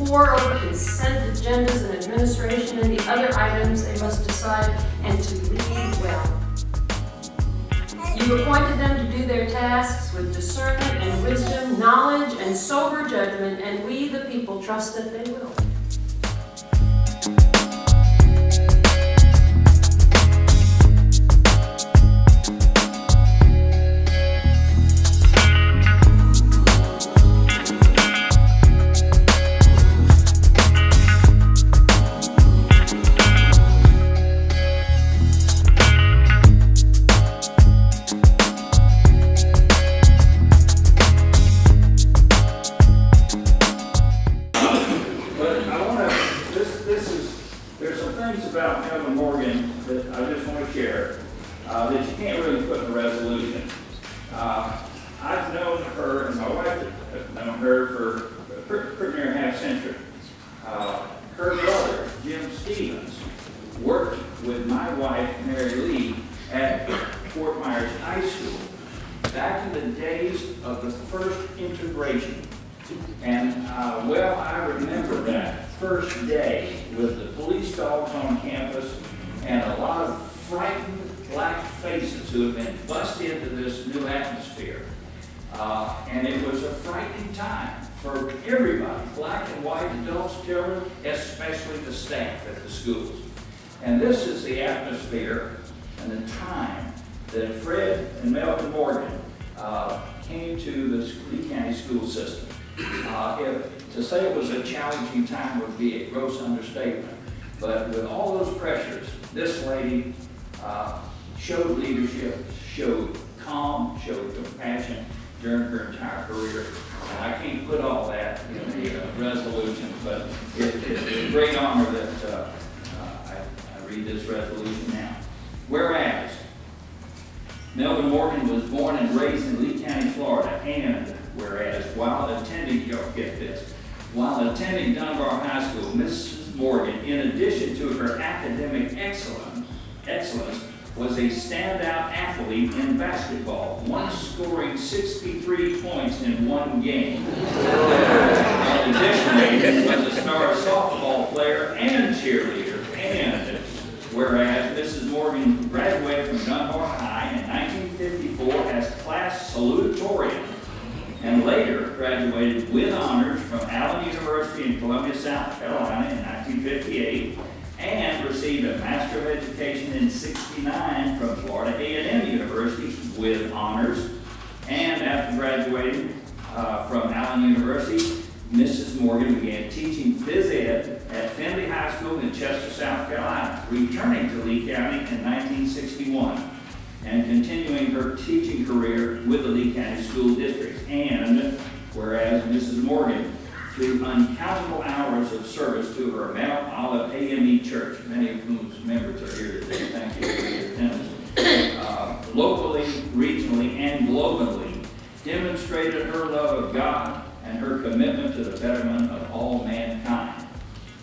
pore over consent agendas and administration and the other items they must decide, and to lead well. You appointed them to do their tasks with discernment and wisdom, knowledge and sober judgment, and we, the people, trust that they will. There's some things about Melvin Morgan that I just want to share that you can't really put in a resolution. I've known her, and my wife have known her for pretty near half century. Her brother, Jim Stevens, worked with my wife, Mary Lee, at Fort Myers High School back in the days of the first integration. And well, I remember that first day with the police dogs on campus and a lot of frightened black faces who had been bussed into this new atmosphere. And it was a frightening time for everybody, black and white, adults, children, especially the staff at the schools. And this is the atmosphere and the time that Fred and Melvin Morgan came to the Lee County school system. To say it was a challenging time would be a gross understatement. But with all those pressures, this lady showed leadership, showed calm, showed compassion during her entire career. And I can't put all that in the resolution, but it's a great honor that I read this resolution now. Whereas Melvin Morgan was born and raised in Lee County, Florida, and whereas while attending Dunbar High School, Mrs. Morgan, in addition to her academic excellence, was a standout athlete in basketball, once scoring 63 points in one game. Additionally, was a star softball player and cheerleader. And whereas Mrs. Morgan graduated from Dunbar High in 1954 as class salutatorian, and later graduated with honors from Allen University in Columbia, South Carolina in 1958, and received a Master of Education in '69 from Florida A&M University with honors. And after graduating from Allen University, Mrs. Morgan began teaching phys ed at Findlay High School in Chester, South Carolina, returning to Lee County in 1961. And continuing her teaching career with the Lee County School District. And whereas Mrs. Morgan, through uncountable hours of service to her Mount Olive AME Church, many of whose members are here today, thank you for your attendance, locally, regionally, and globally, demonstrated her love of God and her commitment to the betterment of all mankind.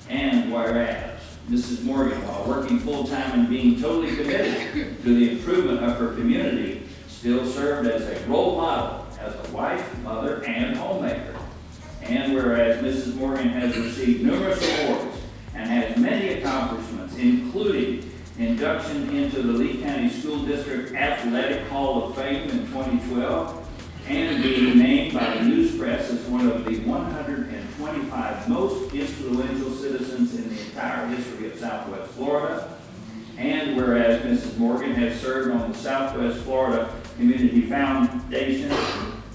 And whereas Mrs. Morgan, while working full-time and being totally committed to the improvement of her community, still served as a role model as a wife, mother, and homemaker. And whereas Mrs. Morgan has received numerous awards and has many accomplishments, including induction into the Lee County School District Athletic Hall of Fame in 2012, and being named by the News Press as one of the 125 most influential citizens in the entire history of Southwest Florida. And whereas Mrs. Morgan has served on the Southwest Florida Community Foundation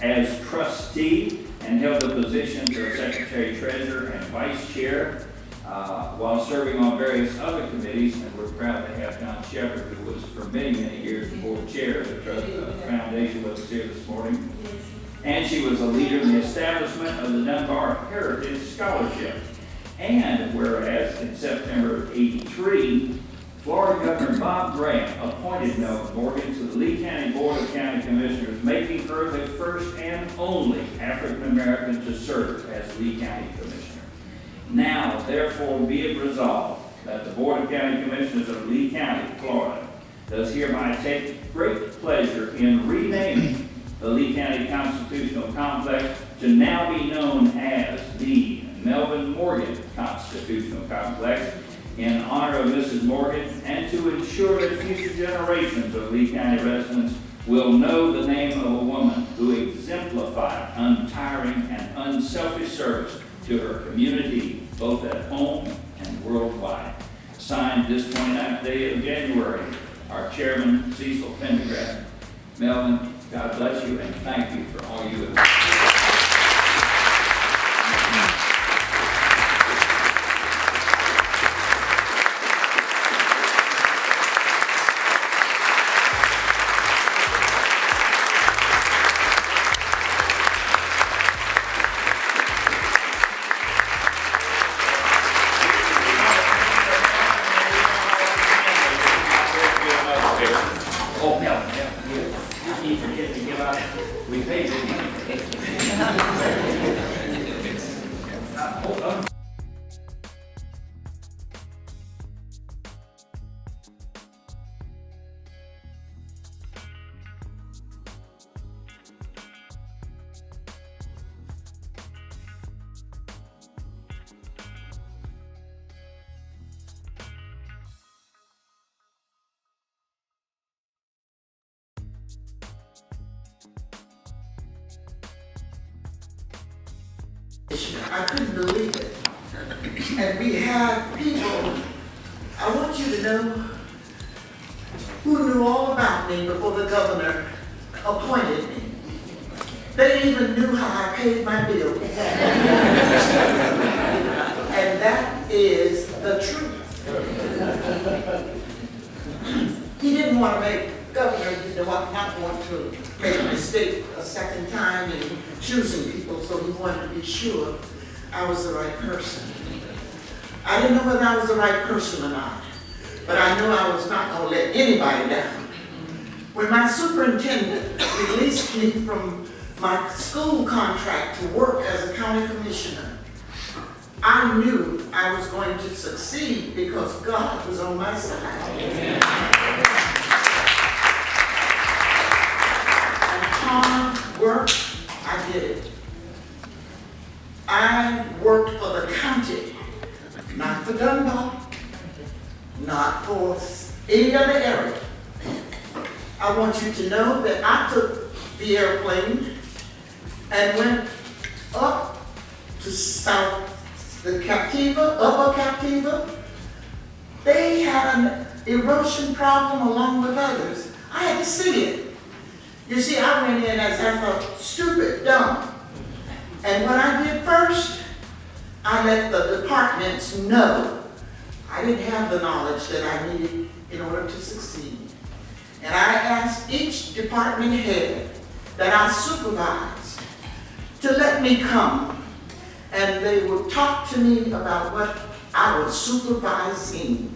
as trustee and held the positions of Secretary Treasurer and Vice Chair, while serving on various other committees, and we're proud to have John Shepard, who was for many, many years the board chair of the foundation, with us here this morning. And she was a leader in the establishment of the Dunbar Heritage Scholarship. And whereas in September of '83, Florida Governor Bob Grant appointed Melvin Morgan to the Lee County Board of County Commissioners, making her the first and only African American to serve as Lee County Commissioner. Now, therefore, be it resolved that the Board of County Commissioners of Lee County, Florida, does hereby take great pleasure in renaming the Lee County Constitutional Complex to now be known as the Melvin Morgan complex in honor of Mrs. Morgan and to ensure that future generations of Lee County residents will know the name of a woman who exemplified untiring and unselfish service to her community, both at home and worldwide. Signed this 29th day of January, our chairman, Cecil Pendergrass. Melvin, God bless you and thank you for all you have done. Oh, Melvin, you keep forgetting to give out. We paid you money. Hold on. I couldn't believe it. And we had people, I want you to know, who knew all about me before the governor appointed me. They even knew how I paid my bills. And that is the truth. He didn't want to make, governor did not want to make a mistake a second time in choosing people, so he wanted to be sure I was the right person. I didn't know whether I was the right person or not, but I knew I was not going to let anybody down. When my superintendent released me from my school contract to work as a county commissioner, I knew I was going to succeed because God was on my side. Amen. And hard work, I did it. I worked for the county, not for Dunbar, not for any other area. I want you to know that I took the airplane and went up to South, the Captiva, Upper Captiva. They had an erosion problem along with others. I had to see it. You see, I went in as I thought, stupid, dumb. And what I did first, I let the departments know I didn't have the knowledge that I needed in order to succeed. And I asked each department head that I supervised to let me come, and they would talk to me about what I was supervising.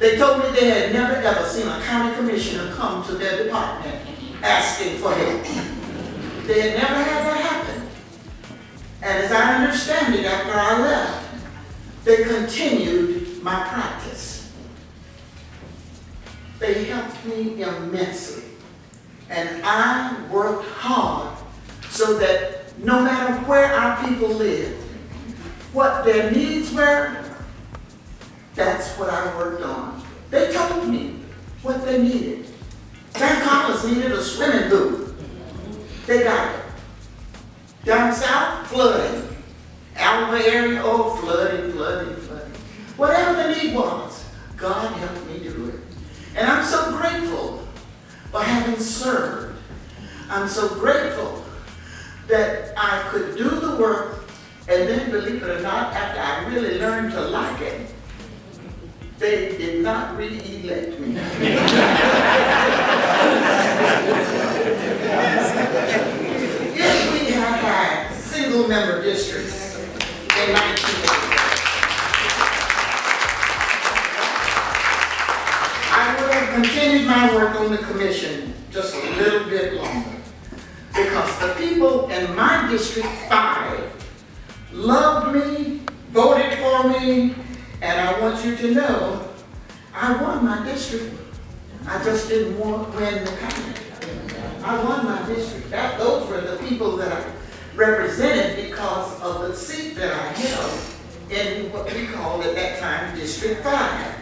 They told me they had never ever seen a county commissioner come to their department asking for help. They had never had that happen. And as I understand it, after I left, they continued my practice. They helped me immensely. And I worked hard so that no matter where our people lived, what their needs were, that's what I worked on. They told me what they needed. San Carlos needed a swimming pool. They got it. Down south, flooding. Alva area, oh, flooding. Whatever the need was, God helped me do it. And I'm so grateful for having served. I'm so grateful that I could do the work, and then, believe it or not, after I really learned to like it, they did not re-elect me. If we had had single-member districts in 1980, I would have continued my work on the commission just a little bit longer, because the people in my District 5 loved me, voted for me, and I want you to know, I won my district. I just didn't win the county. I won my district. Those were the people that I represented because of the seat that I held in what we called at that time District 5.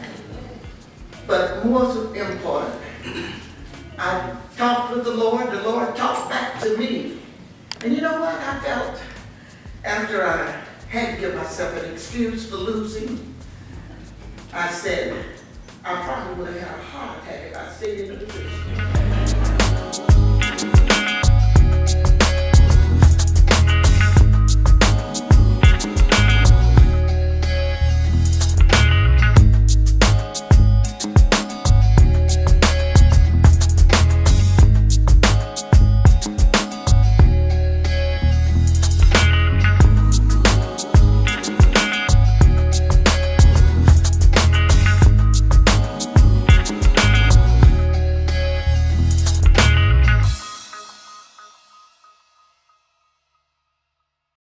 But more important, I talked with the Lord talked back to me. And you know what I felt after I had to give myself an excuse for losing? I said, I probably would have had a heart attack if I stayed in the position.